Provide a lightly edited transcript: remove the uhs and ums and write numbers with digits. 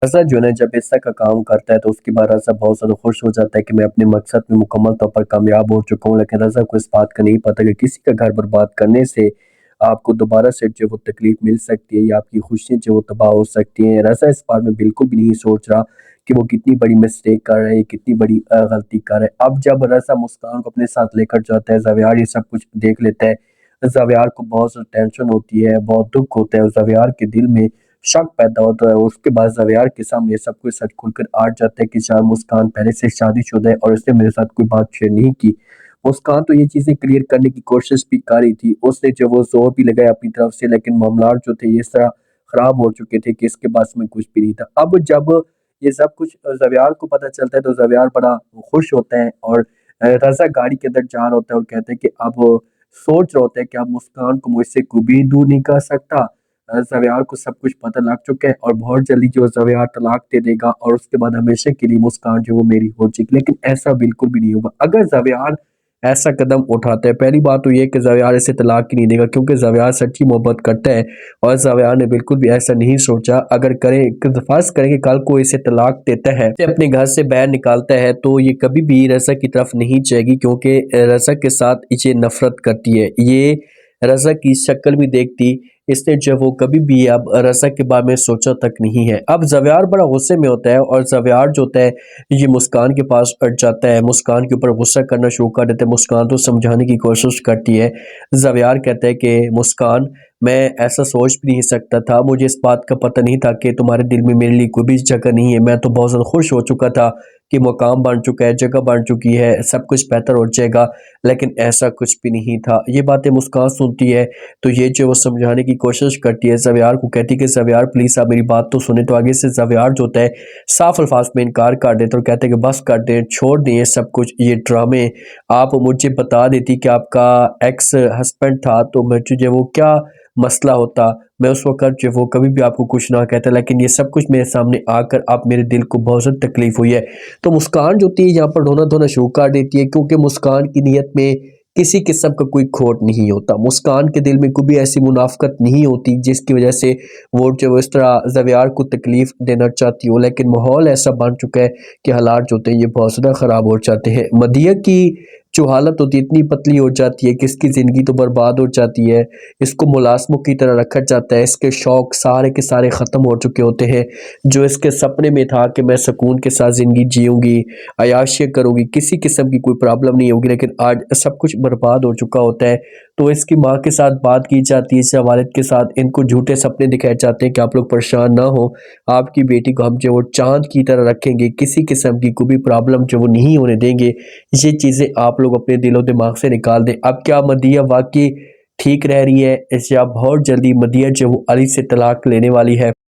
رضا جو ہے نا جب اس طرح کا کام کرتا ہے تو اس کے بعد رضا بہت زیادہ خوش ہو جاتا ہے کہ میں اپنے مقصد میں مکمل طور پر کامیاب ہو چکا ہوں، لیکن رضا کو اس بات کا نہیں پتا کہ کسی کا گھر برباد کرنے سے آپ کو دوبارہ سے جو وہ تکلیف مل سکتی ہے یا آپ کی خوشیاں جو وہ تباہ ہو سکتی ہیں۔ رضا اس بارے میں بالکل بھی نہیں سوچ رہا کہ وہ کتنی بڑی مسٹیک کر رہے ہیں، کتنی بڑی غلطی کر رہے ہیں۔ اب جب رضا مسکان کو اپنے ساتھ لے کر جاتا ہے، زاویار یہ سب کچھ دیکھ لیتا ہے، زاویار کو بہت زیادہ ٹینشن ہوتی ہے، بہت دکھ ہوتا ہے، اور زاویار کے دل میں شک پیدا ہوتا ہے۔ اس کے بعد زاویار کے سامنے سب کچھ سچ کھل کر آٹ جاتا ہے کہ شاید مسکان پہلے سے شادی شدہ ہے اور اس نے میرے ساتھ کوئی بات شیئر نہیں کی۔ مسکان تو یہ چیزیں کلیئر کرنے کی کوشش بھی کر رہی تھی، اس نے جو وہ زور بھی لگایا اپنی طرف سے، لیکن معاملات جو تھے یہ اس طرح خراب ہو چکے تھے کہ اس کے پاس میں کچھ بھی نہیں تھا۔ اب جب یہ سب کچھ زاویار کو پتہ چلتا ہے تو زاویار بڑا خوش ہوتا ہے، اور رضا گاڑی کے اندر جا رہا ہوتا ہے اور کہتا ہے کہ اب سوچ رہا ہوتا ہے کہ اب مسکان کو مجھ سے کوئی بھی دور نہیں کر سکتا۔ زاویار کو سب کچھ پتہ لگ چکا ہے اور بہت جلدی جو زاویار طلاق دے دے گا اور اس کے بعد ہمیشہ کے لیے مسکان جو وہ میری ہو چکی، لیکن ایسا بالکل بھی نہیں ہوگا۔ اگر زاویار ایسا قدم اٹھاتا ہے، پہلی بات تو یہ کہ زاویار اسے طلاق ہی نہیں دے گا، کیونکہ زاویار سچی محبت کرتا ہے اور زاویار نے بالکل بھی ایسا نہیں سوچا۔ اگر فرض کریں کہ کل کو اسے طلاق دیتا ہے، اسے اپنے گھر سے باہر نکالتا ہے، تو یہ کبھی بھی رضا کی طرف نہیں جائے گی، کیونکہ رضا کے ساتھ یہ نفرت کرتی ہے، یہ رضا کی شکل بھی دیکھتی، اس نے جو وہ کبھی بھی اب رضا کے بارے میں سوچا تک نہیں ہے۔ اب زاویار بڑا غصے میں ہوتا ہے اور زاویار جو ہوتا ہے یہ مسکان کے پاس اٹھ جاتا ہے، مسکان کے اوپر غصہ کرنا شروع کر دیتا ہے۔ مسکان تو سمجھانے کی کوشش کرتی ہے، زاویار کہتا ہے کہ مسکان میں ایسا سوچ بھی نہیں سکتا تھا، مجھے اس بات کا پتہ نہیں تھا کہ تمہارے دل میں میرے لیے کوئی بھی جگہ نہیں ہے، میں تو بہت زیادہ خوش ہو چکا تھا کہ مقام بن چکا ہے، جگہ بن چکی ہے، سب کچھ بہتر ہو جائے گا، لیکن ایسا کچھ بھی نہیں تھا۔ یہ باتیں مسکان سنتی ہے تو یہ جو وہ سمجھانے کی کوشش کرتی ہے، زاویار کو کہتی ہے کہ زاویار پلیز آپ میری بات تو سنیں، تو آگے سے زاویار جو ہوتا ہے صاف الفاظ میں انکار کر دیتا اور کہتے ہیں کہ بس کر دیں، چھوڑ دیں یہ سب کچھ، یہ ڈرامے، آپ مجھے بتا دیتی کہ آپ کا ایکس ہسبینڈ تھا تو مجھے جو وہ کیا مسئلہ ہوتا، میں اس وقت جو وہ کبھی بھی آپ کو کچھ نہ کہتا، لیکن یہ سب کچھ میرے سامنے آ کر آپ میرے دل کو بہت زیادہ تکلیف ہوئی ہے۔ تو مسکان جو ہوتی ہے یہاں پر رونا دھونا شروع کر دیتی ہے، کیونکہ مسکان کی نیت میں کسی قسم کا کوئی کھوٹ نہیں ہوتا، مسکان کے دل میں کوئی بھی ایسی منافقت نہیں ہوتی جس کی وجہ سے وہ جو اس طرح زاویار کو تکلیف دینا چاہتی ہو، لیکن ماحول ایسا بن چکا ہے کہ حالات جو ہوتے ہیں یہ بہت زیادہ خراب ہو جاتے ہیں۔ مدیہ کی جو حالت ہوتی ہے اتنی پتلی ہو جاتی ہے کہ اس کی زندگی تو برباد ہو جاتی ہے، اس کو ملازموں کی طرح رکھا جاتا ہے، اس کے شوق سارے کے سارے ختم ہو چکے ہوتے ہیں، جو اس کے سپنے میں تھا کہ میں سکون کے ساتھ زندگی جیوں گی، عیاشیاں کروں گی، کسی قسم کی کوئی پرابلم نہیں ہوگی، لیکن آج سب کچھ برباد ہو چکا ہوتا ہے۔ تو اس کی ماں کے ساتھ بات کی جاتی ہے، اس سے والد کے ساتھ، ان کو جھوٹے سپنے دکھائے جاتے ہیں کہ آپ لوگ پریشان نہ ہو، آپ کی بیٹی کو ہم جو وہ چاند کی طرح رکھیں گے، کسی قسم کی کوئی بھی پرابلم جو وہ نہیں ہونے دیں گے۔ یہ چیزیں آپ لوگ اپنے دل و دماغ سے نکال دیں۔ اب کیا مدیہ واقعی ٹھیک رہ رہی ہے؟ اس یا بہت جلدی مدیہ جو وہ علی سے طلاق لینے والی ہے؟